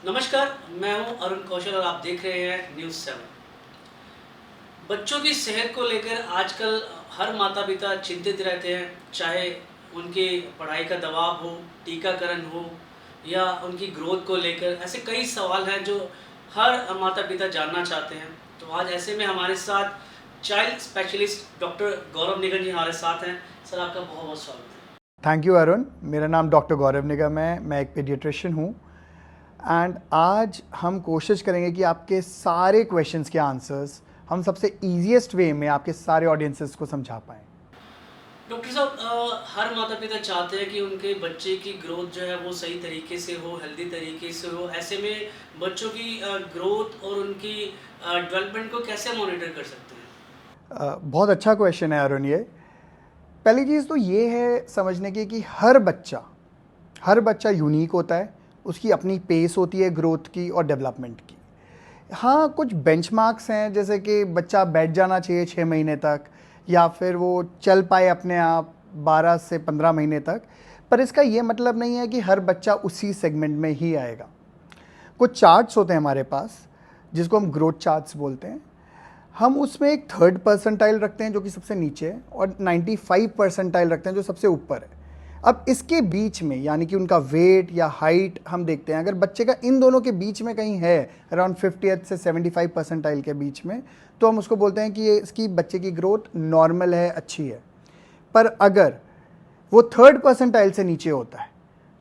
नमस्कार, मैं हूं अरुण कौशल और आप देख रहे हैं न्यूज़ 7। बच्चों की सेहत को लेकर आजकल हर माता-पिता चिंतित रहते हैं, चाहे उनकी पढ़ाई का दबाव हो, टीकाकरण हो या उनकी ग्रोथ को लेकर। ऐसे कई सवाल हैं जो हर माता-पिता जानना चाहते हैं। तो आज ऐसे में हमारे साथ चाइल्ड स्पेशलिस्ट डॉक्टर गौरव निगम जी हमारे साथ हैं। सर, आपका बहुत-बहुत स्वागत है। Thank you Arun. मेरा नाम डॉक्टर गौरव निगम है, मैं एक पीडियाट्रिशियन हूँ एंड आज हम कोशिश करेंगे कि आपके सारे क्वेश्चंस के आंसर्स हम सबसे ईजीएस्ट वे में आपके सारे ऑडियंसेस को समझा पाएँ। डॉक्टर साहब, हर माता-पिता चाहते हैं कि उनके बच्चे की ग्रोथ जो है वो सही तरीके से हो, हेल्दी तरीके से हो। ऐसे में बच्चों की ग्रोथ और उनकी डेवलपमेंट को कैसे मॉनिटर कर सकते हैं? बहुत अच्छा क्वेश्चन है अरुण। ये पहली चीज़ तो ये है समझने की कि हर बच्चा यूनिक होता है, उसकी अपनी पेस होती है ग्रोथ की और डेवलपमेंट की। हाँ, कुछ बेंचमार्क्स हैं जैसे कि बच्चा बैठ जाना चाहिए 6 महीने तक या फिर वो चल पाए अपने आप 12 से 15 महीने तक, पर इसका ये मतलब नहीं है कि हर बच्चा उसी सेगमेंट में ही आएगा। कुछ चार्ट्स होते हैं हमारे पास जिसको हम ग्रोथ चार्ट्स बोलते हैं। हम उसमें एक 3rd परसेंटाइल रखते हैं जो कि सबसे नीचे है और 95 परसेंटाइल रखते हैं जो सबसे ऊपर है। अब इसके बीच में यानी कि उनका वेट या हाइट हम देखते हैं, अगर बच्चे का इन दोनों के बीच में कहीं है अराउंड 50th से 75 परसेंटाइल के बीच में, तो हम उसको बोलते हैं कि ये इसकी बच्चे की ग्रोथ नॉर्मल है, अच्छी है। पर अगर वो 3rd परसेंटाइल से नीचे होता है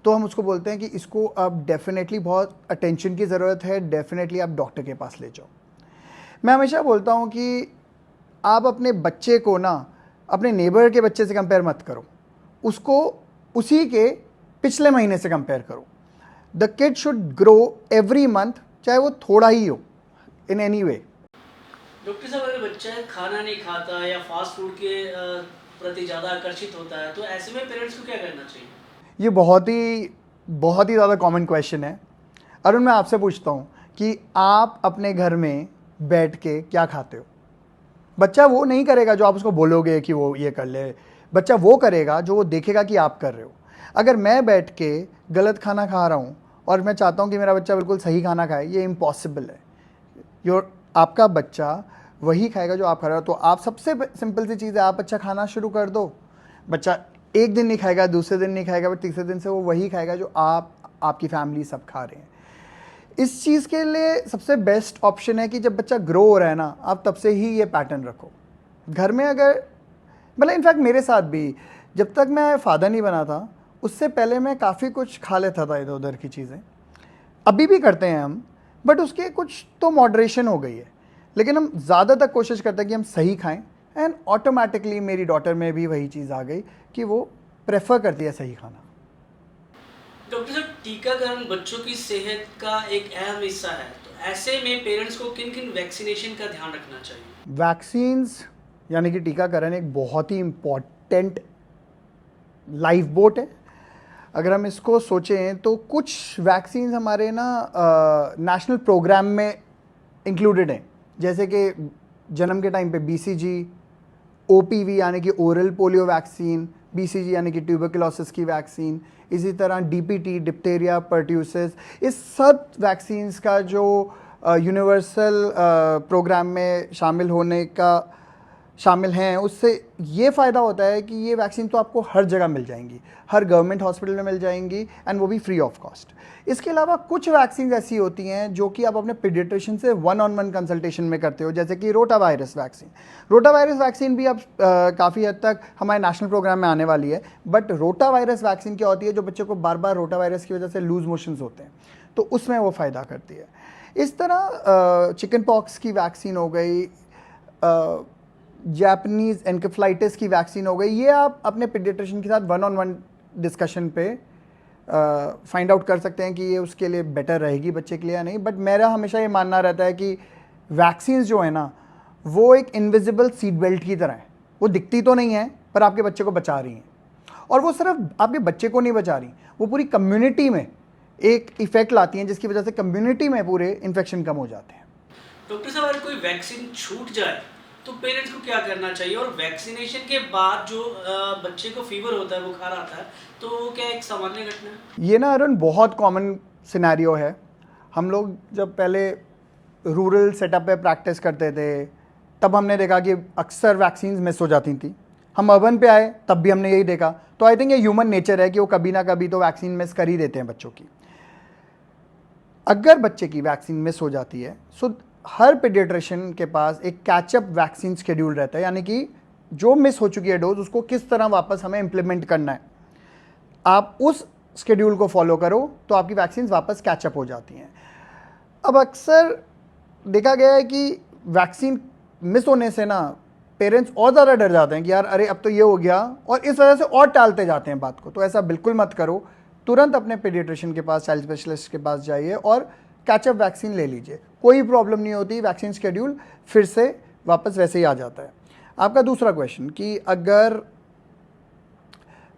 तो हम उसको बोलते हैं कि इसको अब डेफिनेटली बहुत अटेंशन की ज़रूरत है, डेफिनेटली आप डॉक्टर के पास ले जाओ। मैं हमेशा बोलता हूँ कि आप अपने बच्चे को ना अपने नेबर के बच्चे से कंपेयर मत करो, उसको उसी के पिछले महीने से कंपेयर करो। The kid should grow every month, चाहे वो थोड़ा ही हो, इन एनी वे। डॉक्टर साहब, अगर बच्चा खाना नहीं खाता या फास्ट फूड के प्रति ज़्यादा आकर्षित होता है, तो ऐसे में पेरेंट्स को क्या करना चाहिए? ये बहुत ही ज़्यादा कॉमन क्वेश्चन है। अरुण, मैं आपसे पूछता हूँ कि आप अपने घर में बैठ के क्या खाते हो? बच्चा वो नहीं करेगा जो आप उसको बोलोगे कि वो ये कर ले, बच्चा वो करेगा जो वो देखेगा कि आप कर रहे हो। अगर मैं बैठ के गलत खाना खा रहा हूँ और मैं चाहता हूँ कि मेरा बच्चा बिल्कुल सही खाना खाए, ये इम्पॉसिबल है। आपका बच्चा वही खाएगा जो आप खा रहे हो। तो आप सबसे सिंपल सी चीज़ है, आप अच्छा खाना शुरू कर दो। बच्चा एक दिन नहीं खाएगा, दूसरे दिन नहीं खाएगा, बट तीसरे दिन से वो वही खाएगा जो आपकी फैमिली सब खा रहे हैं। इस चीज़ के लिए सबसे बेस्ट ऑप्शन है कि जब बच्चा ग्रो हो रहा है ना, आप तब से ही ये पैटर्न रखो घर में। अगर मतलब इनफैक्ट मेरे साथ भी जब तक मैं फादर नहीं बना था, उससे पहले मैं काफ़ी कुछ खा लेता था इधर उधर की चीज़ें। अभी भी करते हैं हम, बट उसके कुछ तो मॉडरेशन हो गई है। लेकिन हम ज़्यादातर कोशिश करते हैं कि हम सही खाएं एंड ऑटोमेटिकली मेरी डॉटर में भी वही चीज़ आ गई कि वो प्रेफर करती है सही खाना। डॉक्टर साहब, टीकाकरण बच्चों की सेहत का एक अहम हिस्सा है, तो ऐसे में पेरेंट्स को किन-किन वैक्सीनेशन का ध्यान रखना चाहिए? वैक्सीन्स यानी कि टीकाकरण एक बहुत ही इम्पॉर्टेंट लाइफ बोट है। अगर हम इसको सोचें तो कुछ वैक्सीन्स हमारे ना नेशनल प्रोग्राम में इंक्लूडेड हैं, जैसे कि जन्म के टाइम पे BCG, OPV यानी कि ओरल पोलियो वैक्सीन, BCG यानी कि ट्यूबरकुलोसिस की वैक्सीन, इसी तरह DPT, डिप्टेरिया, पर्ट्यूसिस। इस सब वैक्सीन्स का जो यूनिवर्सल प्रोग्राम में शामिल हैं, उससे ये फ़ायदा होता है कि ये वैक्सीन तो आपको हर जगह मिल जाएंगी, हर गवर्नमेंट हॉस्पिटल में मिल जाएंगी एंड वो भी फ्री ऑफ कॉस्ट। इसके अलावा कुछ वैक्सीन ऐसी होती हैं जो कि आप अपने पीडियाट्रिशियन से 1-on-1 कंसल्टेशन में करते हो, जैसे कि रोटावायरस वैक्सीन। रोटावायरस वैक्सीन भी अब काफ़ी हद तक हमारे नेशनल प्रोग्राम में आने वाली है। बट रोटावायरस वैक्सीन क्या होती है, जो बच्चों को बार बार रोटावायरस की वजह से लूज मोशंस होते हैं, तो उसमें वो फ़ायदा करती है। इस तरह चिकन पॉक्स की वैक्सीन हो गई, जापानीज़ एनकेफ्लाइटिस की वैक्सीन हो गई, ये आप अपने पीडियाट्रिशियन के साथ 1-on-1 डिस्कशन पे फाइंड आउट कर सकते हैं कि ये उसके लिए बेटर रहेगी बच्चे के लिए या नहीं। बट मेरा हमेशा ये मानना रहता है कि वैक्सीन्स जो है ना, वो एक इनविजिबल सीट बेल्ट की तरह है। वो दिखती तो नहीं है पर आपके बच्चे को बचा रही हैं, और वो सिर्फ आपके बच्चे को नहीं बचा रही, वो पूरी कम्युनिटी में एक इफेक्ट लाती हैं जिसकी वजह से कम्युनिटी में पूरे इन्फेक्शन कम हो जाते हैं। डॉक्टर साहब, अगर कोई वैक्सीन छूट जाए तो पेरेंट्स को क्या करना चाहिए? और वैक्सीनेशन के बाद जो बच्चे को फीवर होता है, बुखार आता है, तो वो क्या एक सामान्य घटना है? ये ना अरुण बहुत कॉमन सिनेरियो है। हम लोग जब पहले रूरल सेटअप पे प्रैक्टिस करते थे तब हमने देखा कि अक्सर वैक्सीन मिस हो जाती थी। हम अर्बन पे आए तब भी हमने यही देखा। तो आई थिंक ये ह्यूमन नेचर है कि वो कभी ना कभी तो वैक्सीन मिस कर ही देते हैं बच्चों की। अगर बच्चे की वैक्सीन मिस हो जाती है सो हर पीडियाट्रिशियन के पास एक कैचअप वैक्सीन शेड्यूल रहता है, यानी कि जो मिस हो चुकी है डोज उसको किस तरह वापस हमें इंप्लीमेंट करना है। आप उस शेड्यूल को फॉलो करो तो आपकी वैक्सीन वापस कैचअप हो जाती हैं। अब अक्सर देखा गया है कि वैक्सीन मिस होने से ना पेरेंट्स और ज़्यादा डर जाते हैं कि यार अरे अब तो ये हो गया, और इस वजह से और टालते जाते हैं बात को। तो ऐसा बिल्कुल मत करो, तुरंत अपने पीडियाट्रिशियन के पास, चाइल्ड स्पेशलिस्ट के पास जाइए और कैचअप वैक्सीन ले लीजिए। कोई प्रॉब्लम नहीं होती, वैक्सीन शेड्यूल फिर से वापस वैसे ही आ जाता है। आपका दूसरा क्वेश्चन कि अगर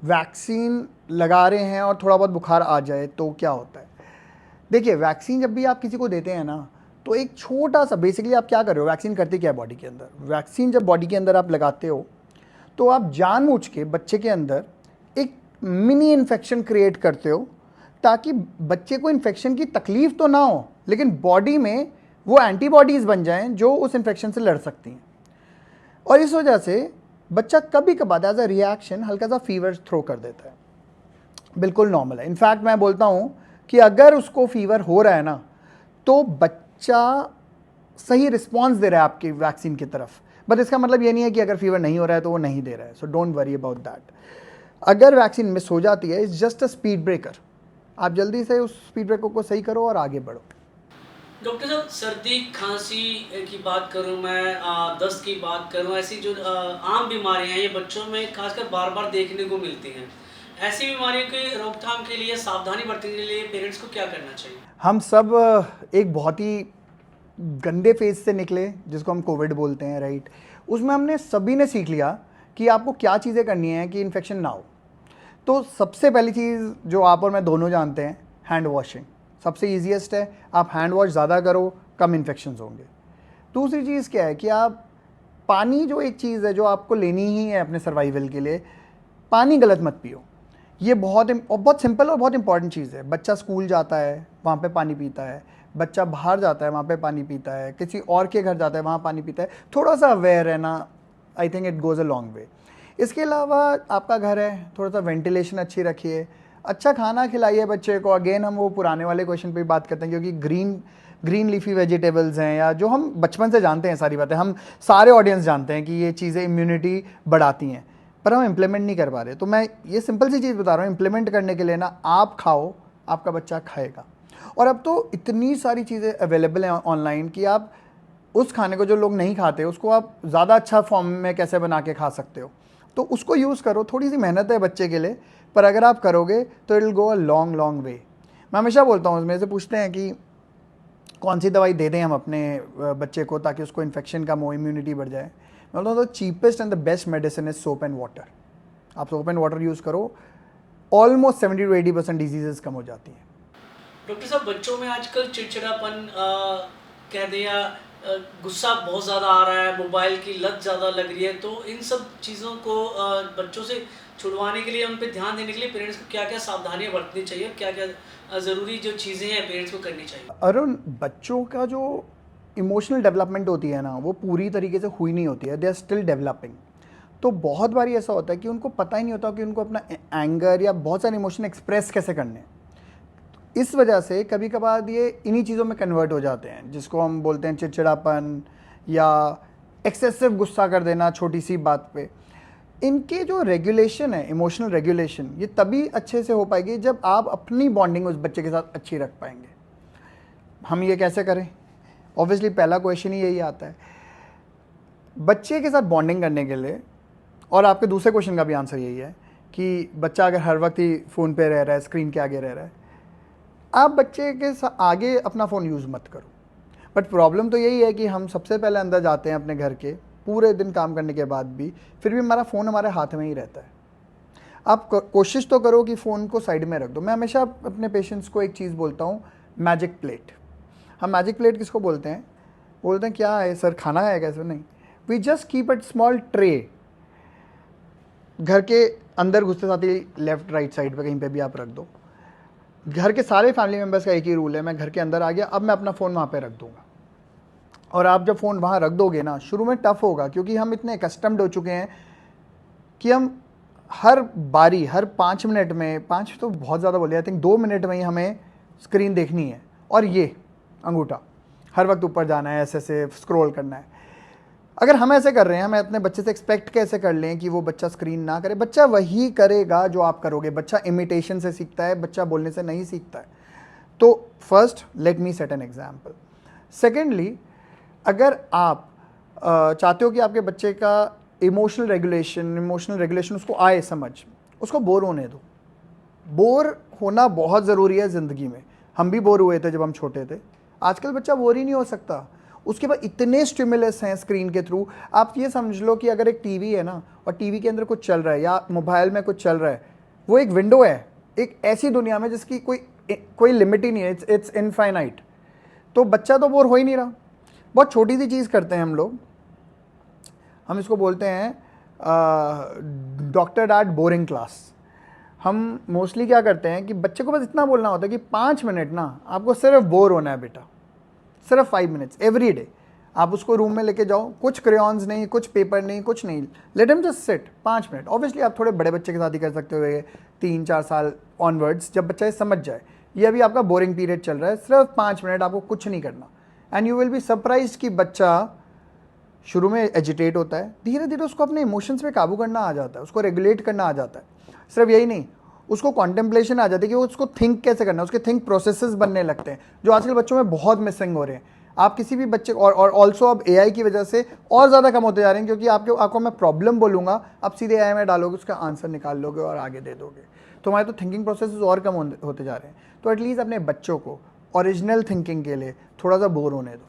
वैक्सीन लगा रहे हैं और थोड़ा बहुत बुखार आ जाए तो क्या होता है। देखिए, वैक्सीन जब भी आप किसी को देते हैं ना तो एक छोटा सा, बेसिकली आप क्या कर रहे हो, वैक्सीन करती क्या है बॉडी के अंदर। वैक्सीन जब बॉडी के अंदर आप लगाते हो तो आप जानबूझ के बच्चे के अंदर एक मिनी इन्फेक्शन क्रिएट करते हो ताकि बच्चे को इन्फेक्शन की तकलीफ तो ना हो, लेकिन बॉडी में वो एंटीबॉडीज़ बन जाएं जो उस इन्फेक्शन से लड़ सकती हैं। और इस वजह से बच्चा कभी कभार एज अ रिएक्शन हल्का सा फीवर थ्रो कर देता है, बिल्कुल नॉर्मल है। इनफैक्ट मैं बोलता हूँ कि अगर उसको फीवर हो रहा है ना तो बच्चा सही रिस्पॉन्स दे रहा है आपकी वैक्सीन की तरफ, बट इसका मतलब ये नहीं है कि अगर फीवर नहीं हो रहा है तो वो नहीं दे रहा है। So don't worry about that. अगर वैक्सीन मिस हो जाती है, it's just a speed breaker. आप जल्दी से उस स्पीड ब्रेकर को सही करो और आगे बढ़ो। डॉक्टर साहब, सर्दी खांसी की बात करूं मैं, दस्त की बात करूं, ऐसी जो आम बीमारियां हैं ये बच्चों में खासकर बार बार देखने को मिलती हैं। ऐसी बीमारियों की रोकथाम के लिए, सावधानी बरतने के लिए पेरेंट्स को क्या करना चाहिए? हम सब एक बहुत ही गंदे फेज से निकले जिसको हम कोविड बोलते हैं, राइट। उसमें हमने सभी ने सीख लिया कि आपको क्या चीज़ें करनी है कि इन्फेक्शन ना हो। तो सबसे पहली चीज़ जो आप और मैं दोनों जानते हैं, हैंड वॉशिंग सबसे ईजीएस्ट है। आप हैंड वॉश ज़्यादा करो, कम इन्फेक्शन होंगे। दूसरी चीज़ क्या है कि आप पानी, जो एक चीज़ है जो आपको लेनी ही है अपने सर्वाइवल के लिए, पानी गलत मत पियो। ये बहुत सिंपल और बहुत इंपॉर्टेंट चीज़ है। बच्चा स्कूल जाता है वहाँ पे पानी पीता है, बच्चा बाहर जाता है वहाँ पे पानी पीता है, किसी और के घर जाता है वहाँ पानी पीता है। थोड़ा सा अवेयर रहना, I think it goes a long way. इसके अलावा आपका घर है, थोड़ा सा वेंटिलेशन अच्छी रखिए, अच्छा खाना खिलाइए बच्चे को। अगेन हम वो पुराने वाले क्वेश्चन पे बात करते हैं, क्योंकि ग्रीन लीफी वेजिटेबल्स हैं, या जो हम बचपन से जानते हैं, सारी बातें हम सारे ऑडियंस जानते हैं कि ये चीज़ें इम्यूनिटी बढ़ाती हैं, पर हम इम्प्लीमेंट नहीं कर पा रहे। तो मैं ये सिंपल सी चीज़ बता रहा हूँ, इम्प्लीमेंट करने के लिए ना आप खाओ, आपका बच्चा खाएगा। और अब तो इतनी सारी चीज़ें अवेलेबल हैं ऑनलाइन कि आप उस खाने को जो लोग नहीं खाते उसको आप ज़्यादा अच्छा फॉर्म में कैसे बना के खा सकते हो, तो उसको यूज़ करो। थोड़ी सी मेहनत है बच्चे के लिए, पर अगर आप करोगे तो it will go a long long way. मैं हमेशा बोलता हूँ, मेरे से पूछते हैं कि कौन सी दवाई दे दें हम अपने बच्चे को ताकि उसको इन्फेक्शन कम हो, इम्यूनिटी बढ़ जाए। मैं बोलता हूँ the cheapest and the best medicine is soap and water. आप सोप एंड वाटर यूज़ करो, ऑलमोस्ट 70 to 80% डिजीजेस कम हो जाती हैं। डॉक्टर साहब, बच्चों में आजकल चिड़चिड़ापन कह दें या गुस्सा बहुत ज़्यादा आ रहा है, मोबाइल की लत ज़्यादा लग रही है, तो इन सब चीज़ों को बच्चों से छुड़वाने के लिए, उन पर ध्यान देने के लिए पेरेंट्स को क्या क्या सावधानियां बरतनी चाहिए, क्या क्या ज़रूरी जो चीज़ें हैं पेरेंट्स को करनी चाहिए? अरुण, बच्चों का जो इमोशनल डेवलपमेंट होती है ना, वो पूरी तरीके से हुई नहीं होती है, दे आर स्टिल डेवलपिंग। तो बहुत बारी ऐसा होता है कि उनको पता ही नहीं होता कि उनको अपना एंगर या बहुत सारे इमोशन एक्सप्रेस कैसे करने हैं। इस वजह से कभी कभार ये इन्हीं चीज़ों में कन्वर्ट हो जाते हैं, जिसको हम बोलते हैं चिड़चिड़ापन या एक्सेसिव गुस्सा कर देना छोटी सी बात पे। इनके जो रेगुलेशन है, इमोशनल रेगुलेशन, ये तभी अच्छे से हो पाएगी जब आप अपनी बॉन्डिंग उस बच्चे के साथ अच्छी रख पाएंगे। हम ये कैसे करें? ऑब्वियसली पहला क्वेश्चन ही यही आता है। बच्चे के साथ बॉन्डिंग करने के लिए, और आपके दूसरे क्वेश्चन का भी आंसर यही है कि बच्चा अगर हर वक्त ही फ़ोन पे रह रहा है, स्क्रीन के आगे रह रहा है, आप बच्चे के आगे अपना फ़ोन यूज़ मत करो। बट प्रॉब्लम तो यही है कि हम सबसे पहले अंदर जाते हैं अपने घर के, पूरे दिन काम करने के बाद भी फिर भी हमारा फ़ोन हमारे हाथ में ही रहता है। आप कोशिश तो करो कि फ़ोन को साइड में रख दो। मैं हमेशा अपने पेशेंट्स को एक चीज़ बोलता हूँ, मैजिक प्लेट। हम मैजिक प्लेट किसको बोलते हैं? बोलते हैं क्या है सर, खाना है कैसे? नहीं, we just keep it small tray. घर के अंदर घुसते साथ ही लेफ्ट राइट साइड पे कहीं पे भी आप रख दो। घर के सारे फैमिली मेम्बर्स का एक ही रूल है, मैं घर के अंदर आ गया, अब मैं अपना फ़ोन वहाँ पे रख दूँगा। और आप जब फ़ोन वहाँ रख दोगे ना, शुरू में टफ़ होगा क्योंकि हम इतने कस्टम्ड हो चुके हैं कि हम हर बारी, हर 5 मिनट में, 5 तो बहुत ज़्यादा बोले, आई थिंक 2 मिनट में ही हमें स्क्रीन देखनी है। और ये अंगूठा हर वक्त ऊपर जाना है, ऐसे स्क्रॉल करना है। अगर हम ऐसे कर रहे हैं, हम अपने बच्चे से एक्सपेक्ट कैसे कर लें कि वो बच्चा स्क्रीन ना करे? बच्चा वही करेगा जो आप करोगे। बच्चा इमिटेशन से सीखता है, बच्चा बोलने से नहीं सीखता है। तो first let me set an example. Secondly, अगर आप चाहते हो कि आपके बच्चे का इमोशनल रेगुलेशन उसको आए समझ, उसको बोर होने दो। बोर होना बहुत ज़रूरी है ज़िंदगी में। हम भी बोर हुए थे जब हम छोटे थे। आजकल बच्चा बोर ही नहीं हो सकता। उसके बाद इतने स्टिमुलस हैं स्क्रीन के थ्रू। आप ये समझ लो कि अगर एक टीवी है ना, और टीवी के अंदर कुछ चल रहा है या मोबाइल में कुछ चल रहा है, वो एक विंडो है एक ऐसी दुनिया में जिसकी कोई लिमिट ही नहीं है। It's infinite. तो बच्चा तो बोर हो ही नहीं रहा। बहुत छोटी सी चीज़ करते हैं हम लोग, हम इसको बोलते हैं डॉक्टर डैड बोरिंग क्लास। हम मोस्टली क्या करते हैं कि बच्चे को बस इतना बोलना होता है कि 5 मिनट ना आपको सिर्फ बोर होना है बेटा, सिर्फ 5 मिनट्स एवरी डे। आप उसको रूम में लेके जाओ, कुछ क्रेयॉन्स नहीं, कुछ पेपर नहीं, कुछ नहीं, let him just sit 5 minute. Obviously आप थोड़े बड़े बच्चे के साथ ही कर सकते हो, 3-4 साल ऑनवर्ड्स, जब बच्चा ये समझ जाए। ये अभी आपका बोरिंग पीरियड चल रहा है, सिर्फ 5 मिनट आपको कुछ नहीं करना। And you will be surprised कि बच्चा शुरू में एजिटेट होता है, धीरे धीरे उसको अपने इमोशंस पे काबू करना आ जाता है, उसको रेगुलेट करना आ जाता है। सिर्फ यही नहीं, उसको कॉन्टेम्पलेशन आ जाती है कि वो उसको थिंक कैसे करना है, उसके थिंक प्रोसेसेस बनने लगते हैं, जो आजकल बच्चों में बहुत मिसिंग हो रहे हैं। आप किसी भी बच्चे और ऑल्सो अब एआई की वजह से और ज़्यादा कम होते जा रहे हैं, क्योंकि आपको मैं प्रॉब्लम बोलूँगा, आप सीधे एआई में डालोगे, उसका आंसर निकाल लोगे और आगे दे दोगे। तो हमारे तो थिंकिंग प्रोसेसेस और कम होते जा रहे हैं। तो एटलीस्ट अपने बच्चों को ओरिजिनल थिंकिंग के लिए थोड़ा सा बोर होने दो।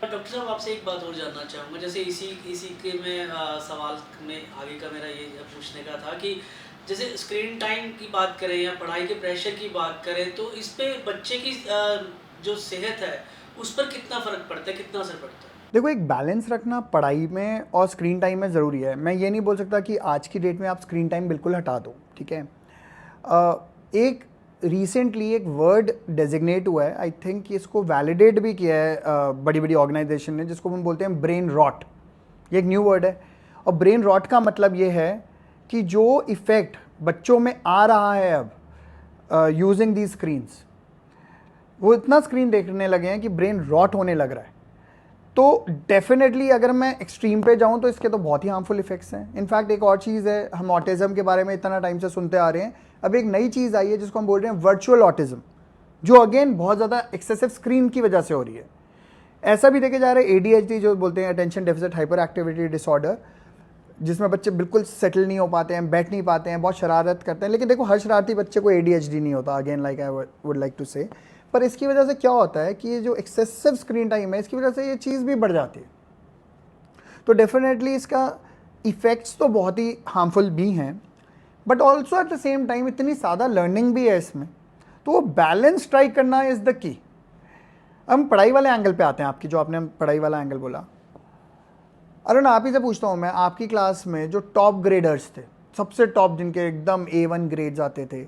डॉक्टर साहब, आपसे एक बात और जानना चाहूँगा। जैसे इसी के में सवाल में आगे का मेरा ये पूछने का था कि जैसे स्क्रीन टाइम की बात करें या पढ़ाई के प्रेशर की बात करें, तो इस पे बच्चे की जो सेहत है उस पर कितना फ़र्क पड़ता है, कितना असर पड़ता है? देखो, एक बैलेंस रखना पढ़ाई में और स्क्रीन टाइम में ज़रूरी है। मैं ये नहीं बोल सकता कि आज की डेट में आप स्क्रीन टाइम बिल्कुल हटा दो, ठीक है। एक रिसेंटली एक वर्ड डेजिग्नेट हुआ है, आई थिंक इसको वैलिडेट भी किया है बड़ी बड़ी ऑर्गेनाइजेशन ने, जिसको हम बोलते हैं ब्रेन रॉट। ये एक न्यू वर्ड है। और ब्रेन रॉट का मतलब ये है कि जो इफ़ेक्ट बच्चों में आ रहा है अब यूजिंग दी स्क्रीन्स, वो इतना स्क्रीन देखने लगे हैं कि ब्रेन रॉट होने लग रहा है। तो डेफिनेटली अगर मैं एक्सट्रीम पे जाऊं तो इसके तो बहुत ही हार्मफुल इफेक्ट्स हैं। इनफैक्ट एक और चीज़ है, हम ऑटिज्म के बारे में इतना टाइम से सुनते आ रहे हैं, अब एक नई चीज़ आई है जिसको हम बोल रहे हैं वर्चुअल ऑटिज्म, जो अगेन बहुत ज़्यादा एक्सेसिव स्क्रीन की वजह से हो रही है। ऐसा भी देखे जा रहा है ADHD, जो बोलते हैं attention deficit hyper activity disorder, जिसमें बच्चे बिल्कुल सेटल नहीं हो पाते हैं, बैठ नहीं पाते हैं, बहुत शरारत करते हैं। लेकिन देखो, हर शरारती बच्चे को ADHD नहीं होता, again like I would like to say. पर इसकी वजह से क्या होता है कि ये जो एक्सेसिव स्क्रीन टाइम है, इसकी वजह से ये चीज़ भी बढ़ जाती है। तो डेफिनेटली इसका इफ़ेक्ट्स तो बहुत ही हार्मफुल भी हैं, but also at the same time इतनी ज़्यादा लर्निंग भी है इसमें, तो वो बैलेंस स्ट्राइक करना इज़ द की। हम पढ़ाई वाले एंगल पे आते हैं, आपकी जो आपने पढ़ाई वाला एंगल बोला। अरुण, आप ही से पूछता हूँ मैं, आपकी क्लास में जो टॉप ग्रेडर्स थे, सबसे टॉप, जिनके एकदम A1 ग्रेड्स आते थे,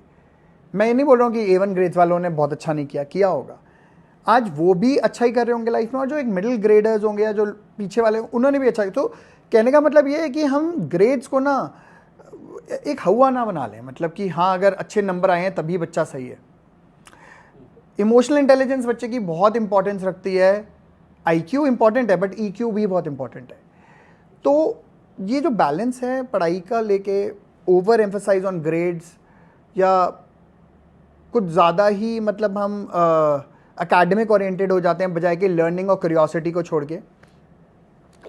मैं ये नहीं बोल रहा हूँ कि A1 ग्रेड्स वालों ने बहुत अच्छा नहीं किया होगा, आज वो भी अच्छा ही कर रहे होंगे लाइफ में, और जो एक मिडिल ग्रेडर्स होंगे या जो पीछे वाले, उन्होंने भी अच्छा किया। तो कहने का मतलब ये है कि हम ग्रेड्स को ना एक हवा ना बना लें, मतलब कि हाँ अगर अच्छे नंबर आए हैं तभी बच्चा सही है। इमोशनल इंटेलिजेंस बच्चे की बहुत इंपॉर्टेंस रखती है। IQ इंपॉर्टेंट है, बट EQ भी बहुत इंपॉर्टेंट है। तो ये जो बैलेंस है पढ़ाई का लेके, ओवर एम्फसाइज ऑन ग्रेड्स या कुछ ज़्यादा ही मतलब हम एकेडमिक ओरिएंटेड हो जाते हैं बजाय कि लर्निंग और क्यूरियोसिटी को छोड़ के,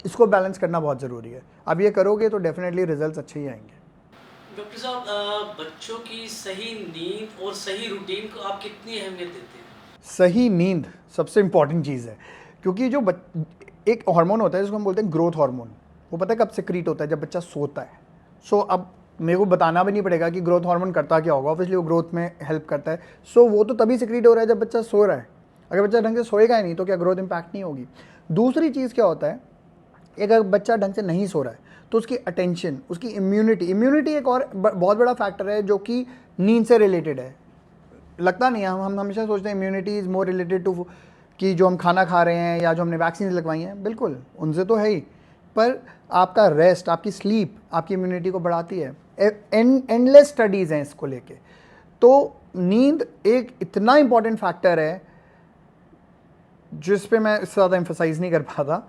इसको बैलेंस करना बहुत ज़रूरी है। अब ये करोगे तो डेफिनेटली रिजल्ट्स अच्छे ही आएंगे। डॉक्टर साहब, बच्चों की सही नींद और सही रूटीन को आप कितनी अहमियत देते हैं? सही नींद सबसे इंपॉर्टेंट चीज़ है, क्योंकि जो एक हार्मोन होता है जिसको हम बोलते हैं ग्रोथ हार्मोन, वो पता है कब सिक्रीट होता है? जब बच्चा सोता है। सो अब मेरे को बताना भी नहीं पड़ेगा कि ग्रोथ हार्मोन करता क्या होगा, ऑब्वियसली वो ग्रोथ में हेल्प करता है। सो वो तो तभी सिक्रीट हो रहा है जब बच्चा सो रहा है। अगर बच्चा ढंग से सोएगा ही नहीं तो क्या ग्रोथ इंपैक्ट नहीं होगी। दूसरी चीज़ क्या होता है, एक अगर बच्चा ढंग से नहीं सो रहा है तो उसकी अटेंशन, उसकी इम्यूनिटी एक और बहुत बड़ा फैक्टर है जो कि नींद से रिलेटेड है। लगता नहीं है। हम हमेशा सोचते हैं immunity is more related to कि जो हम खाना खा रहे हैं या जो हमने वैक्सीन लगवाई हैं, बिल्कुल उनसे तो है ही, पर आपका रेस्ट, आपकी स्लीप आपकी इम्यूनिटी को बढ़ाती है। एंडलेस स्टडीज़ हैं इसको लेके। तो नींद एक इतना इंपॉर्टेंट फैक्टर है जिस पे मैं इससे ज़्यादा एम्फोसाइज नहीं कर पाता,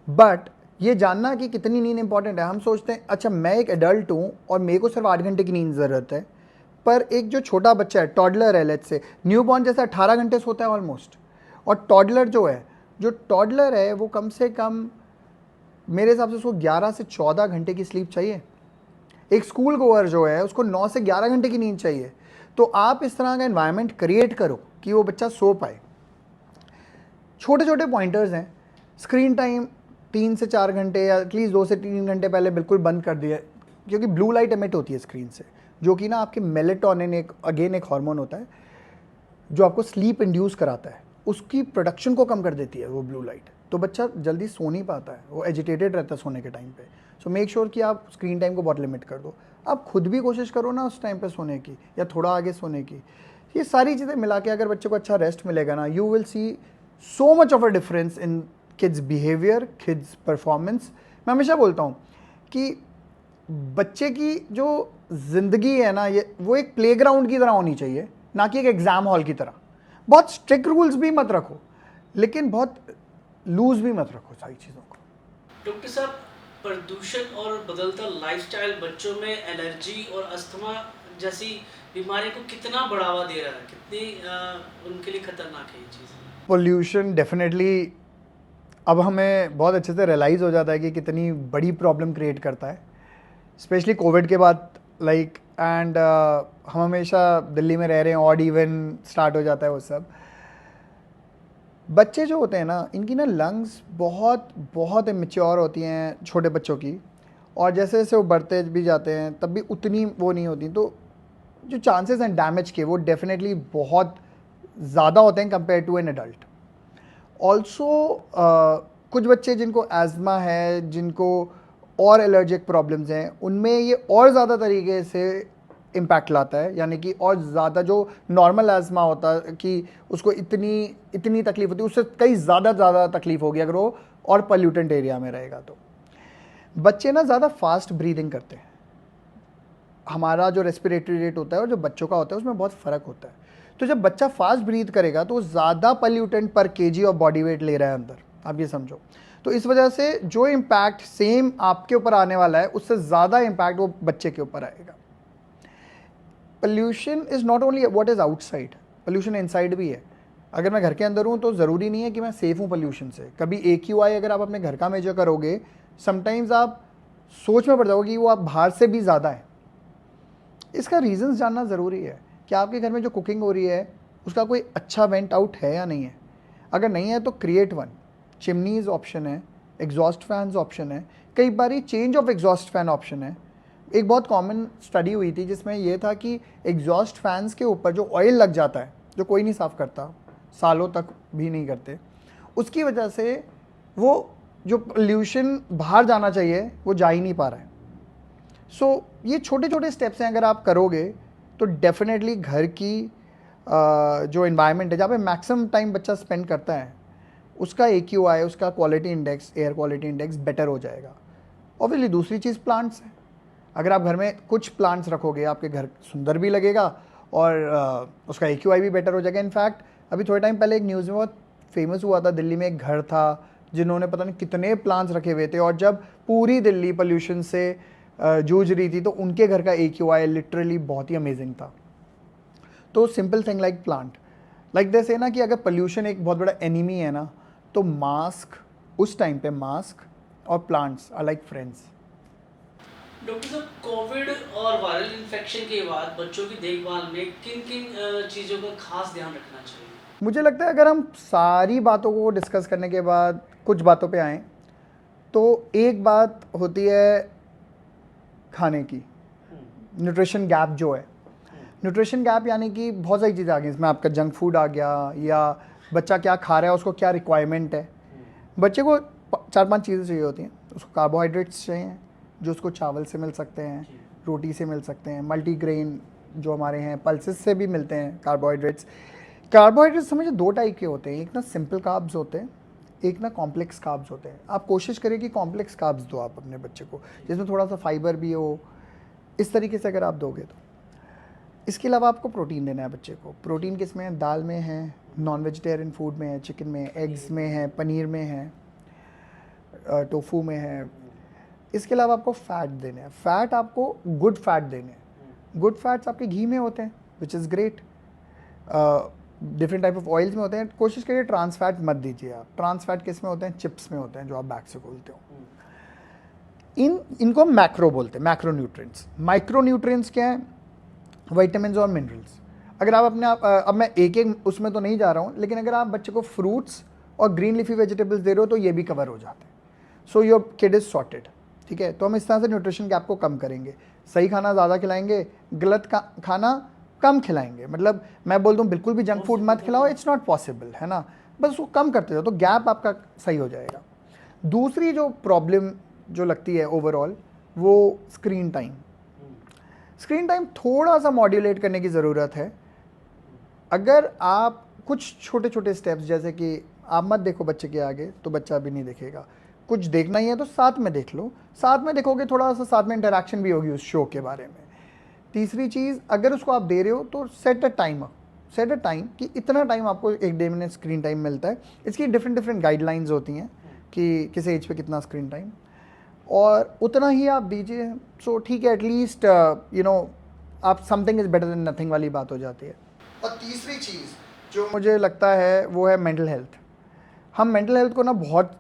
बट ये जानना कि कितनी नींद इंपॉर्टेंट है। हम सोचते हैं अच्छा मैं एक एडल्ट हूँ और मेरे को सिर्फ 8 घंटे की नींद ज़रूरत है, पर एक जो छोटा बच्चा है, टॉडलर है, लेट्स से न्यू बॉर्न जैसे 18 घंटे सोता है ऑलमोस्ट, और टॉडलर जो टॉडलर है वो कम से कम मेरे हिसाब से उसको 11 से 14 घंटे की स्लीप चाहिए। एक स्कूल गोअर जो है उसको 9 से 11 घंटे की नींद चाहिए। तो आप इस तरह का एनवायरनमेंट क्रिएट करो कि वो बच्चा सो पाए। छोटे छोटे पॉइंटर्स हैं, स्क्रीन टाइम 3 से 4 घंटे या एटलीस्ट 2 से 3 घंटे पहले बिल्कुल बंद कर दिया, क्योंकि ब्लू लाइट एमिट होती है स्क्रीन से, जो कि ना आपके मेलेटोनिन एक हार्मोन होता है जो आपको स्लीप इंड्यूस कराता है, उसकी प्रोडक्शन को कम कर देती है वो ब्लू लाइट। तो बच्चा जल्दी सो नहीं पाता है, वो एजिटेटेड रहता है सोने के टाइम पे। सो मेक श्योर कि आप स्क्रीन टाइम को बहुत लिमिट कर दो। आप खुद भी कोशिश करो ना उस टाइम पे सोने की या थोड़ा आगे सोने की। ये सारी चीज़ें मिला के अगर बच्चे को अच्छा रेस्ट मिलेगा ना, you will see so much of a difference in kids behaviour, kids performance. मैं हमेशा बोलता हूँ कि बच्चे की जो ज़िंदगी है ना, ये वो एक प्लेग्राउंड की तरह होनी चाहिए, ना कि एक एग्ज़ाम हॉल की तरह। बहुत स्ट्रिक्ट रूल्स भी मत रखो, लेकिन बहुत लूज भी मत रखो सारी चीज़ों को। डॉक्टर साहब, प्रदूषण और बदलता लाइफस्टाइल बच्चों में एलर्जी और अस्थमा जैसी बीमारी को कितना बढ़ावा दे रहा है, कितनी उनके लिए खतरनाक है ये चीज़? पोल्यूशन डेफिनेटली अब हमें बहुत अच्छे से रियलाइज़ हो जाता है कि कितनी बड़ी प्रॉब्लम क्रिएट करता है, स्पेशली कोविड के बाद। लाइक एंड हम हमेशा दिल्ली में रह रहे हैं, ऑड इवन स्टार्ट हो जाता है वो सब। बच्चे जो होते हैं ना, इनकी ना लंग्स बहुत बहुत इमेच्योर होती हैं छोटे बच्चों की, और जैसे जैसे वो बढ़ते भी जाते हैं तब भी उतनी वो नहीं होती। तो जो चांसेस हैं डैमेज के, वो डेफिनेटली बहुत ज़्यादा होते हैं compare to an adult. Also कुछ बच्चे जिनको एज़मा है, जिनको और एलर्जिक प्रॉब्लम्स हैं, उनमें ये और ज़्यादा तरीके से इम्पैक्ट लाता है। यानी कि और ज़्यादा जो नॉर्मल एज़मा होता है कि उसको इतनी तकलीफ होती है, उससे कई ज़्यादा तकलीफ होगी अगर वो और पॉल्यूटेंट एरिया में रहेगा। तो बच्चे ना ज़्यादा फास्ट ब्रीदिंग करते हैं। हमारा जो रेस्पिरेटरी रेट होता है और जो बच्चों का होता है उसमें बहुत फ़र्क होता है। तो जब बच्चा फास्ट ब्रीथ करेगा तो वो ज़्यादा पॉल्यूटेंट पर केजी ऑफ बॉडी वेट ले रहा है अंदर, आप ये समझो। तो इस वजह से जो इम्पैक्ट सेम आपके ऊपर आने वाला है, उससे ज़्यादा इम्पैक्ट वो बच्चे के ऊपर आएगा। Pollution is not only what is outside, pollution inside भी है। अगर मैं घर के अंदर हूँ तो ज़रूरी नहीं है कि मैं सेफ़ हूँ पोल्यूशन से। कभी AQI अगर आप अपने घर का मेजर करोगे, समटाइम्स आप सोच में पड़ जाओगे कि वो आप बाहर से भी ज़्यादा है। इसका रीज़न्स जानना ज़रूरी है कि आपके घर में जो कुकिंग हो रही है उसका कोई अच्छा वेंट आउट है या नहीं है। अगर नहीं है तो क्रिएट वन। चिमनीज़ ऑप्शन है, एग्जॉस्ट फैंस ऑप्शन है, कई बारी change of exhaust fan option है। एक बहुत कॉमन स्टडी हुई थी जिसमें यह था कि एग्जॉस्ट फैंस के ऊपर जो ऑयल लग जाता है, जो कोई नहीं साफ़ करता, सालों तक भी नहीं करते, उसकी वजह से वो जो पोल्यूशन बाहर जाना चाहिए वो जा ही नहीं पा रहा है। सो ये छोटे छोटे स्टेप्स हैं, अगर आप करोगे तो डेफिनेटली घर की जो इन्वायरमेंट है जहाँ पे मैक्सिमम टाइम बच्चा स्पेंड करता है, उसका AQI, उसका quality index, air quality index better हो जाएगा। ऑब्वियसली दूसरी चीज़ प्लांट्स है। अगर आप घर में कुछ प्लांट्स रखोगे, आपके घर सुंदर भी लगेगा और उसका AQI भी बेटर हो जाएगा। इनफैक्ट अभी थोड़े टाइम पहले एक न्यूज़ में बहुत फेमस हुआ था, दिल्ली में एक घर था जिन्होंने पता नहीं कितने प्लांट्स रखे हुए थे, और जब पूरी दिल्ली पोल्यूशन से जूझ रही थी तो उनके घर का AQI लिटरली बहुत ही अमेजिंग था। तो simple thing like plant, like they से ना कि अगर पोल्यूशन एक बहुत बड़ा एनिमी है ना, तो मास्क, उस टाइम पे मास्क और plants are like friends. Doctor साहब, कोविड और वायरल इन्फेक्शन के बाद बच्चों की देखभाल में किन किन चीज़ों का खास ध्यान रखना चाहिए? मुझे लगता है अगर हम सारी बातों को डिस्कस करने के बाद कुछ बातों पे आएँ, तो एक बात होती है खाने की, न्यूट्रिशन गैप जो है। न्यूट्रिशन गैप यानी कि बहुत सारी चीज़ें आ गई इसमें, आपका जंक फूड आ गया, या बच्चा क्या खा रहा है, उसको क्या रिक्वायरमेंट है। बच्चे को 4-5 चीज़ें चाहिए होती हैं। उसको कार्बोहाइड्रेट्स चाहिए जो उसको चावल से मिल सकते हैं, रोटी से मिल सकते हैं, मल्टीग्रेन जो हमारे हैं पल्सेस से भी मिलते हैं कार्बोहाइड्रेट्स। कार्बोहाइड्रेट्स समझे दो टाइप के होते हैं, एक ना सिंपल कार्ब्स होते हैं, एक ना कॉम्प्लेक्स कार्ब्स होते हैं। आप कोशिश करें कि कॉम्प्लेक्स कार्ब्स दो आप अपने बच्चे को, जिसमें थोड़ा सा फाइबर भी हो, इस तरीके से अगर आप दोगे तो। इसके अलावा आपको प्रोटीन देना है बच्चे को। प्रोटीन किस में है? दाल में है, नॉन वेजिटेरियन फूड में है, चिकन में है, एग्स में है, पनीर में है, टोफू में है। इसके अलावा आपको फ़ैट देने हैं। फ़ैट आपको गुड फैट देने हैं। गुड फैट्स आपके घी में होते हैं, which is great. Different type of oils में होते हैं। कोशिश करिए ट्रांस फैट मत दीजिए आप। ट्रांस फैट किस में होते हैं? चिप्स में होते हैं, जो आप बैग से खोलते हो। इनको मैक्रो बोलते हैं, मैक्रो न्यूट्रिएंट्स। माइक्रो न्यूट्रिएंट्स क्या है? विटामिन्स और मिनरल्स। अगर आप अपने आप, अब मैं एक एक उसमें तो नहीं जा रहा हूँ, लेकिन अगर आप बच्चे को फ्रूट्स और ग्रीन लीफी वेजिटेबल्स दे रहे हो तो ये भी कवर हो जाते हैं। So your kid is sorted. ठीक है, तो हम इस तरह से न्यूट्रिशन गैप को कम करेंगे। सही खाना ज़्यादा खिलाएंगे, गलत खाना कम खिलाएंगे। मतलब मैं बोल दूँ बिल्कुल भी जंक फूड मत खिलाओ, इट्स नॉट पॉसिबल, है ना। बस वो कम करते जाओ तो गैप आपका सही हो जाएगा। दूसरी जो प्रॉब्लम जो लगती है ओवरऑल, वो स्क्रीन टाइम। स्क्रीन टाइम थोड़ा सा मॉड्यूलेट करने की ज़रूरत है। अगर आप कुछ छोटे छोटे स्टेप्स, जैसे कि आप मत देखो बच्चे के आगे तो बच्चा भी नहीं देखेगा, कुछ देखना ही है तो साथ में देख लो। साथ में देखोगे थोड़ा सा साथ में इंटरेक्शन भी होगी उस शो के बारे में। तीसरी चीज़, अगर उसको आप दे रहे हो तो सेट अ टाइम कि इतना टाइम आपको एक डे में स्क्रीन टाइम मिलता है। इसकी डिफरेंट गाइडलाइंस होती हैं कि किस एज पे कितना स्क्रीन टाइम, और उतना ही आप दीजिए। सो ठीक है, एटलीस्ट आप something is better than nothing वाली बात हो जाती है। और तीसरी चीज़ जो मुझे लगता है वो है मेंटल हेल्थ। हम मेंटल हेल्थ को ना बहुत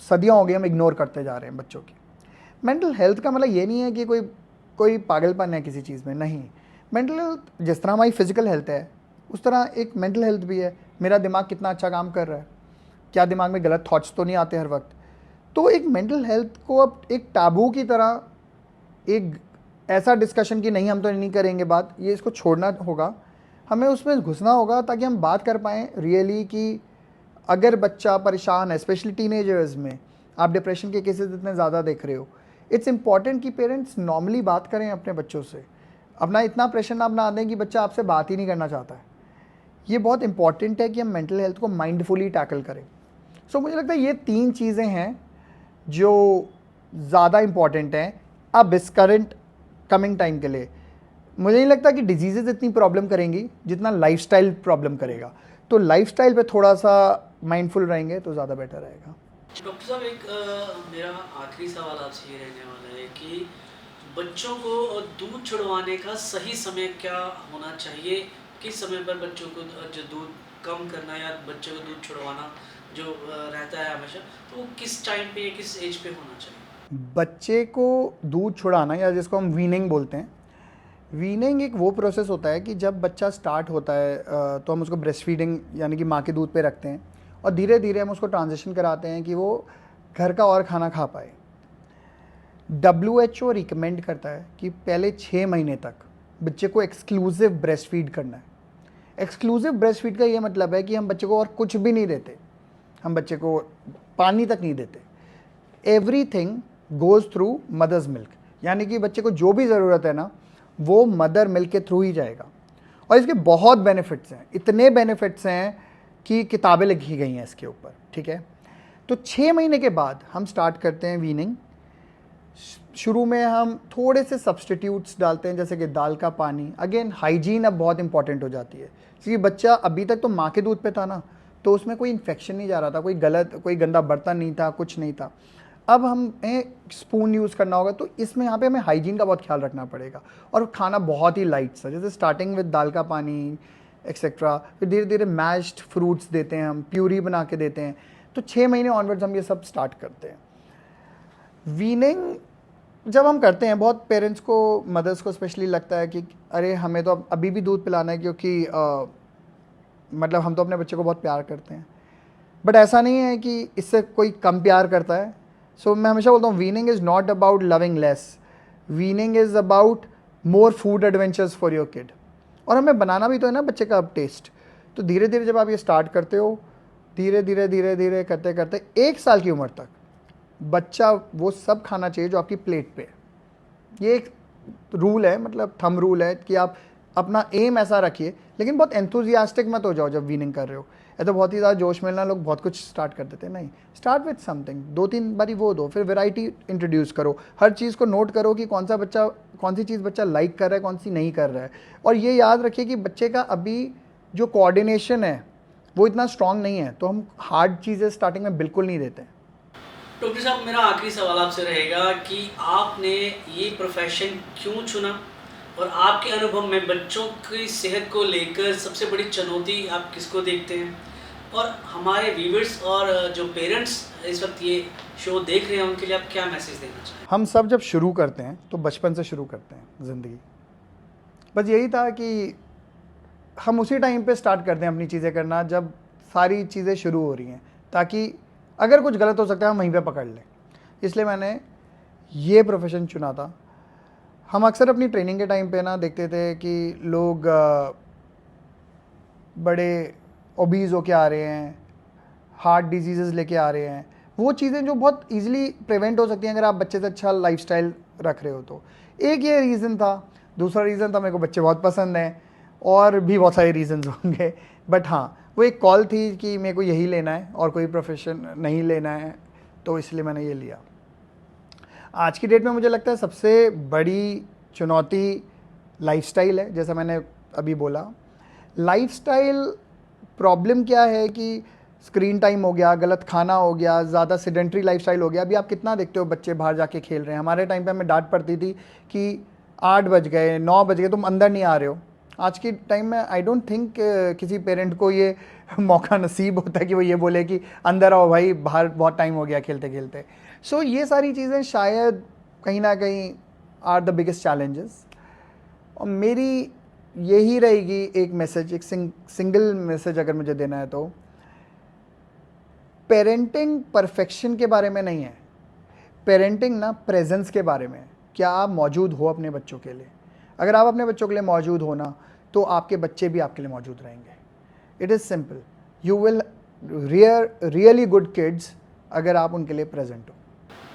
सदियों हो गई हम इग्नोर करते जा रहे हैं बच्चों की। मेंटल हेल्थ का मतलब ये नहीं है कि कोई पागलपन है किसी चीज़ में, नहीं। मेंटल हेल्थ जिस तरह हमारी फिजिकल हेल्थ है उस तरह एक मेंटल हेल्थ भी है। मेरा दिमाग कितना अच्छा काम कर रहा है, क्या दिमाग में गलत थॉट्स तो नहीं आते हर वक्त। तो एक मेंटल हेल्थ को अब एक टाबू की तरह, एक ऐसा डिस्कशन कि नहीं हम तो नहीं करेंगे बात, ये इसको छोड़ना होगा, हमें उसमें घुसना होगा ताकि हम बात कर पाएँ रियली कि अगर बच्चा परेशान है, स्पेशली टीनेजर्स में आप डिप्रेशन के केसेस इतने ज़्यादा देख रहे हो, इट्स इंपॉर्टेंट कि पेरेंट्स नॉर्मली बात करें अपने बच्चों से। अपना इतना प्रेशर आप ना दें कि बच्चा आपसे बात ही नहीं करना चाहता है। ये बहुत इंपॉर्टेंट है कि हम मेंटल हेल्थ को माइंडफुली टैकल करें। सो मुझे लगता है ये 3 चीज़ें हैं जो ज़्यादा इंपॉर्टेंट हैं अब इस करंट कमिंग टाइम के लिए। मुझे नहीं लगता कि डिजीज़ेज़ इतनी प्रॉब्लम करेंगी जितना लाइफस्टाइल प्रॉब्लम करेगा। तो लाइफस्टाइल पे थोड़ा सा माइंडफुल रहेंगे तो ज़्यादा बेटर रहेगा। डॉक्टर साहब, एक मेरा आखिरी सवाल आपसे ये रहने वाला है कि बच्चों को दूध छुड़वाने का सही समय क्या होना चाहिए? किस समय पर बच्चों को जो दूध कम करना या बच्चों को दूध छुड़वाना जो रहता है हमेशा, तो वो किस टाइम पे या किस एज पे होना चाहिए? बच्चे को दूध छुड़ाना, या जिसको हम वीनिंग बोलते हैं, वीनिंग एक वो प्रोसेस होता है कि जब बच्चा स्टार्ट होता है तो हम उसको ब्रेस्ट फीडिंग यानी कि माँ के दूध पे रखते हैं, और धीरे धीरे हम उसको ट्रांजिशन कराते हैं कि वो घर का और खाना खा पाए। WHO रिकमेंड करता है कि पहले 6 महीने तक बच्चे को एक्सक्लूसिव ब्रेस्ट फीड करना है। एक्सक्लूसिव ब्रेस्ट फीड का ये मतलब है कि हम बच्चे को और कुछ भी नहीं देते, हम बच्चे को पानी तक नहीं देते। Everything goes through mother's milk, यानी कि बच्चे को जो भी ज़रूरत है ना वो मदर मिल्क के थ्रू ही जाएगा। और इसके बहुत बेनिफिट्स हैं, इतने बेनिफिट्स हैं कि किताबें लिखी गई हैं इसके ऊपर। ठीक है, तो 6 महीने के बाद हम स्टार्ट करते हैं वीनिंग। शुरू में हम थोड़े से सब्सटीट्यूट्स डालते हैं, जैसे कि दाल का पानी। अगेन हाइजीन अब बहुत इंपॉर्टेंट हो जाती है, क्योंकि बच्चा अभी तक तो माँ के दूध पे था ना, तो उसमें कोई इन्फेक्शन नहीं जा रहा था, कोई गंदा बर्तन नहीं था, कुछ नहीं था। अब हमें स्पून यूज़ करना होगा, तो इसमें यहाँ पे हमें हाइजीन का बहुत ख्याल रखना पड़ेगा। और खाना बहुत ही लाइट सा, जैसे स्टार्टिंग विद दाल का पानी एक्सेट्रा, फिर धीरे धीरे मैश्ड फ्रूट्स देते हैं, हम प्यूरी बना के देते हैं। तो 6 महीने ऑनवर्ड्स हम ये सब स्टार्ट करते हैं। वीनिंग जब हम करते हैं, बहुत पेरेंट्स को, मदर्स को स्पेशली लगता है कि अरे हमें तो अभी भी दूध पिलाना है, क्योंकि मतलब हम तो अपने बच्चे को बहुत प्यार करते हैं। बट ऐसा नहीं है कि इससे कोई कम प्यार करता है। सो मैं हमेशा बोलता हूँ weaning is not about loving less, weaning is about more food adventures for your kid. और हमें बनाना भी तो है ना बच्चे का अब टेस्ट। तो धीरे धीरे जब आप ये स्टार्ट करते हो, धीरे धीरे करते करते 1 साल की उम्र तक बच्चा वो सब खाना चाहिए जो आपकी प्लेट पे है। ये एक रूल है, मतलब थंब रूल है कि आप अपना एम ऐसा रखिए, लेकिन बहुत एंथुजियास्टिक मत हो जाओ जब विनिंग कर रहे हो। या तो बहुत ही ज़्यादा जोश मिलना, लोग बहुत कुछ स्टार्ट कर देते हैं। नहीं, स्टार्ट विथ समथिंग, 2-3 बारी वो दो, फिर वैरायटी इंट्रोड्यूस करो। हर चीज़ को नोट करो कि कौन सी चीज़ बच्चा लाइक कर रहा है, कौन सी नहीं कर रहा है। और ये याद रखिए कि बच्चे का अभी जो कोऑर्डिनेशन है वो इतना स्ट्रांग नहीं है, तो हम हार्ड चीज़ें स्टार्टिंग में बिल्कुल नहीं देते हैं। डॉक्टर साहब, मेरा आखिरी सवाल आपसे रहेगा कि आपने ये प्रोफेशन क्यों चुना, और आपके अनुभव में बच्चों की सेहत को लेकर सबसे बड़ी चुनौती आप किसको देखते हैं, और हमारे व्यूवर्स और जो पेरेंट्स इस वक्त ये शो देख रहे हैं उनके लिए आप क्या मैसेज देना चाहें? हम सब जब शुरू करते हैं तो बचपन से शुरू करते हैं ज़िंदगी। बस यही था कि हम उसी टाइम पे स्टार्ट करते हैं अपनी चीज़ें करना जब सारी चीज़ें शुरू हो रही हैं, ताकि अगर कुछ गलत हो सकता है हम वहीं पे पकड़ लें। इसलिए मैंने ये प्रोफेशन चुना था। हम अक्सर अपनी ट्रेनिंग के टाइम पे ना देखते थे कि लोग बड़े ओबीज होके आ रहे हैं, हार्ट डिजीज़ लेके आ रहे हैं, वो चीज़ें जो बहुत इजीली प्रिवेंट हो सकती हैं अगर आप बच्चे से अच्छा लाइफस्टाइल रख रहे हो तो। एक ये रीज़न था। दूसरा रीज़न था मेरे को बच्चे बहुत पसंद हैं, और भी बहुत सारे रीज़न्स होंगे, बट हाँ, वो एक कॉल थी कि मेरे को यही लेना है और कोई प्रोफेशन नहीं लेना है, तो इसलिए मैंने ये लिया। आज की डेट में मुझे लगता है सबसे बड़ी चुनौती लाइफस्टाइल है। जैसा मैंने अभी बोला, लाइफस्टाइल प्रॉब्लम क्या है कि स्क्रीन टाइम हो गया, गलत खाना हो गया, ज़्यादा सेडेंट्री लाइफस्टाइल हो गया। अभी आप कितना देखते हो बच्चे बाहर जाके खेल रहे हैं। हमारे टाइम पे हमें डांट पड़ती थी कि 8 बज गए, 9 बज गए, तुम अंदर नहीं आ रहे हो। आज की टाइम में आई डोंट थिंक किसी पेरेंट को ये मौका नसीब होता है कि वो ये बोले कि अंदर आओ भाई, बाहर बहुत टाइम हो गया खेलते खेलते। सो ये सारी चीज़ें शायद कहीं ना कहीं आर द बिगेस्ट चैलेंजेस। और मेरी यही रहेगी एक मैसेज, एक सिंगल मैसेज अगर मुझे देना है तो, पेरेंटिंग परफेक्शन के बारे में नहीं है। पेरेंटिंग ना प्रेजेंस के बारे में है। क्या आप मौजूद हो अपने बच्चों के लिए? अगर आप अपने बच्चों के लिए मौजूद हो ना, तो आपके बच्चे भी आपके लिए मौजूद रहेंगे। It is simple. You will really good kids अगर आप उनके लिए प्रेजेंट हो।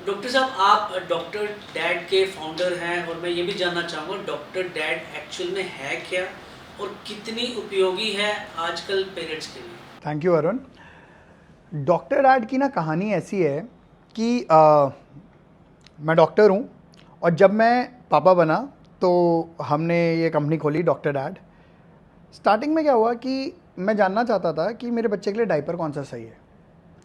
डॉक्टर साहब, आप डॉक्टर डैड के फाउंडर हैं, और मैं ये भी जानना चाहूँगा डॉक्टर डैड एक्चुअल में है क्या, और कितनी उपयोगी है आजकल पेरेंट्स के लिए? Thank you Arun. Doctor dad की ना कहानी ऐसी है कि मैं डॉक्टर हूँ, और जब मैं पापा बना तो हमने ये कंपनी खोली डॉक्टर डैड। स्टार्टिंग में क्या हुआ कि मैं जानना चाहता था कि मेरे बच्चे के लिए डायपर कौन सा सही है।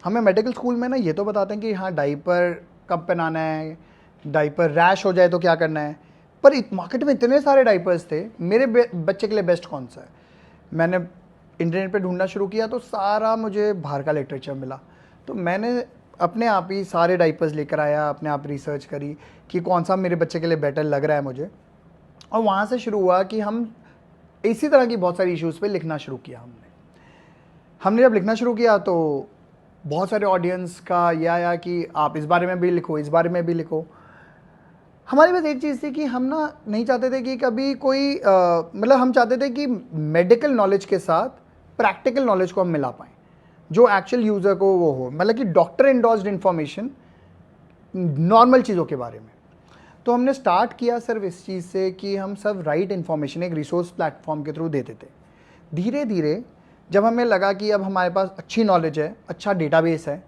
हमें मेडिकल स्कूल में ना ये तो बताते हैं कि हाँ डायपर कब पहनाना है, डायपर रैश हो जाए तो क्या करना है, पर मार्केट में इतने सारे डायपर्स थे, मेरे बच्चे के लिए बेस्ट कौन सा है। मैंने इंटरनेट पे ढूंढना शुरू किया तो सारा मुझे बाहर का लिटरेचर मिला। तो मैंने अपने आप ही सारे डायपर्स लेकर आया, अपने आप रिसर्च करी कि कौन सा मेरे बच्चे के लिए बेटर लग रहा है मुझे। और वहाँ से शुरू हुआ कि हम इसी तरह की बहुत सारी इश्यूज़ पे लिखना शुरू किया। हमने जब लिखना शुरू किया तो बहुत सारे ऑडियंस का यह आया कि आप इस बारे में भी लिखो, इस बारे में भी लिखो। हमारे पास एक चीज़ थी कि हम ना नहीं चाहते थे कि कभी कोई मतलब हम चाहते थे कि मेडिकल नॉलेज के साथ प्रैक्टिकल नॉलेज को हम मिला पाएँ, जो एक्चुअल यूज़र को वो हो, मतलब कि डॉक्टर एंडोर्स्ड इन्फॉर्मेशन नॉर्मल चीज़ों के बारे में। तो हमने स्टार्ट किया सिर्फ इस चीज़ से कि हम सब राइट इन्फॉर्मेशन एक रिसोर्स प्लेटफॉर्म के थ्रू देते थे। धीरे धीरे जब हमें लगा कि अब हमारे पास अच्छी नॉलेज है, अच्छा डेटाबेस है,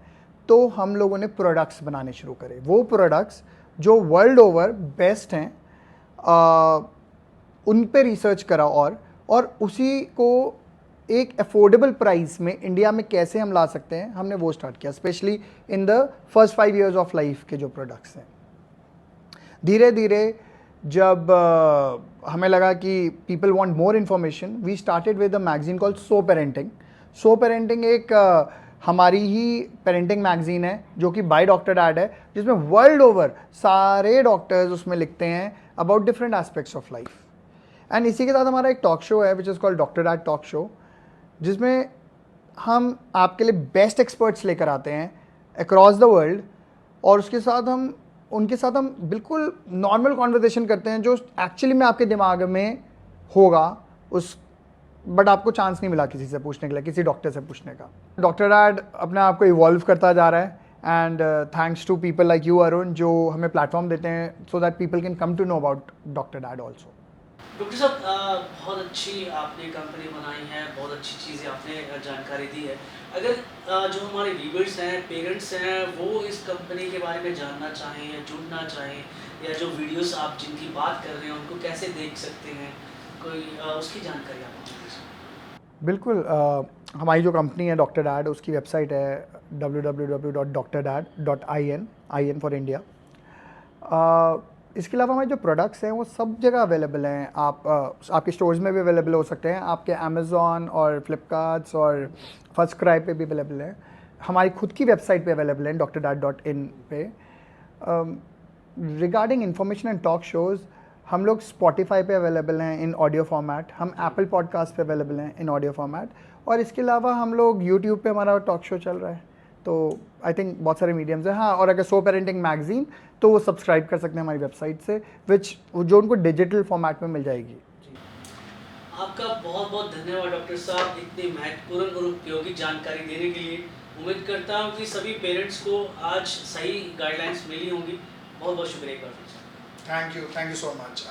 तो हम लोगों ने प्रोडक्ट्स बनाने शुरू करे। वो प्रोडक्ट्स जो वर्ल्ड ओवर बेस्ट हैं, उन पे रिसर्च करा और उसी को एक अफोर्डेबल प्राइस में इंडिया में कैसे हम ला सकते हैं, हमने वो स्टार्ट किया, specially in the first 5 years of life के जो प्रोडक्ट्स हैं। धीरे धीरे जब हमें लगा कि people want more information, we started with a magazine called So Parenting. So Parenting एक हमारी ही पेरेंटिंग मैगजीन है जो कि बाय डॉक्टर डैड है, जिसमें वर्ल्ड ओवर सारे डॉक्टर्स उसमें लिखते हैं about different aspects of life. And इसी के साथ हमारा एक टॉक शो है which is called doctor dad talk show, जिसमें हम आपके लिए बेस्ट एक्सपर्ट्स लेकर आते हैं अक्रॉस द वर्ल्ड, और उसके साथ उनके साथ हम बिल्कुल नॉर्मल कॉन्वर्सेशन करते हैं जो एक्चुअली में आपके दिमाग में होगा बट आपको चांस नहीं मिला किसी से पूछने के लिए, किसी डॉक्टर से पूछने का। डॉक्टर डैड अपने आप को इवॉल्व करता जा रहा है, and thanks to people like you Arun, जो हमें प्लेटफॉर्म देते हैं so that people can come to know about doctor dad also. Doctor साहब बहुत अच्छी आपने कंपनी बनाई है, बहुत अच्छी चीज़ें आपने जानकारी दी है। अगर जो हमारे व्यूअर्स हैं, पेरेंट्स हैं, वो इस कंपनी के बारे में जानना चाहें या जुड़ना चाहें, या जो वीडियोस आप जिनकी बात कर रहे हैं उनको कैसे देख सकते हैं, कोई उसकी जानकारी आप हमें दीजिए। बिल्कुल, हमारी जो कंपनी है डॉक्टर डैड, उसकी वेबसाइट है www.drdad.in, IN फॉर इंडिया। इसके अलावा हमारे जो प्रोडक्ट्स हैं वो सब जगह अवेलेबल हैं। आपके स्टोर्स में भी अवेलेबल हो सकते हैं, आपके अमेज़ॉन और फ्लिपकार्ट्स और फर्स्ट क्राई पे भी अवेलेबल हैं, हमारी खुद की वेबसाइट पे अवेलेबल हैं drdad.in पे। Regarding information and talk shows, हम लोग स्पॉटिफाई पे अवेलेबल हैं इन ऑडियो फॉर्मेट, हम एप्पल पॉडकास्ट पे अवेलेबल हैं इन ऑडियो फॉर्मेट, और इसके अलावा हम लोग यूट्यूब पे हमारा टॉक शो चल रहा है। तो आई थिंक बहुत सारे मीडियम्स हैं। हाँ, और अगर सो पेरेंटिंग मैगजीन तो वो सब्सक्राइब कर सकते हैं हमारी वेबसाइट से, जो उनको डिजिटल फॉर्मेट में मिल जाएगी। आपका बहुत बहुत धन्यवाद डॉक्टर साहब, इतनी महत्वपूर्ण और उपयोगी जानकारी देने के लिए। उम्मीद करता हूँ कि सभी पेरेंट्स को आज सही गाइडलाइंस मिली होंगी। बहुत बहुत शुक्रिया एक बार फिर से। Thank you so much.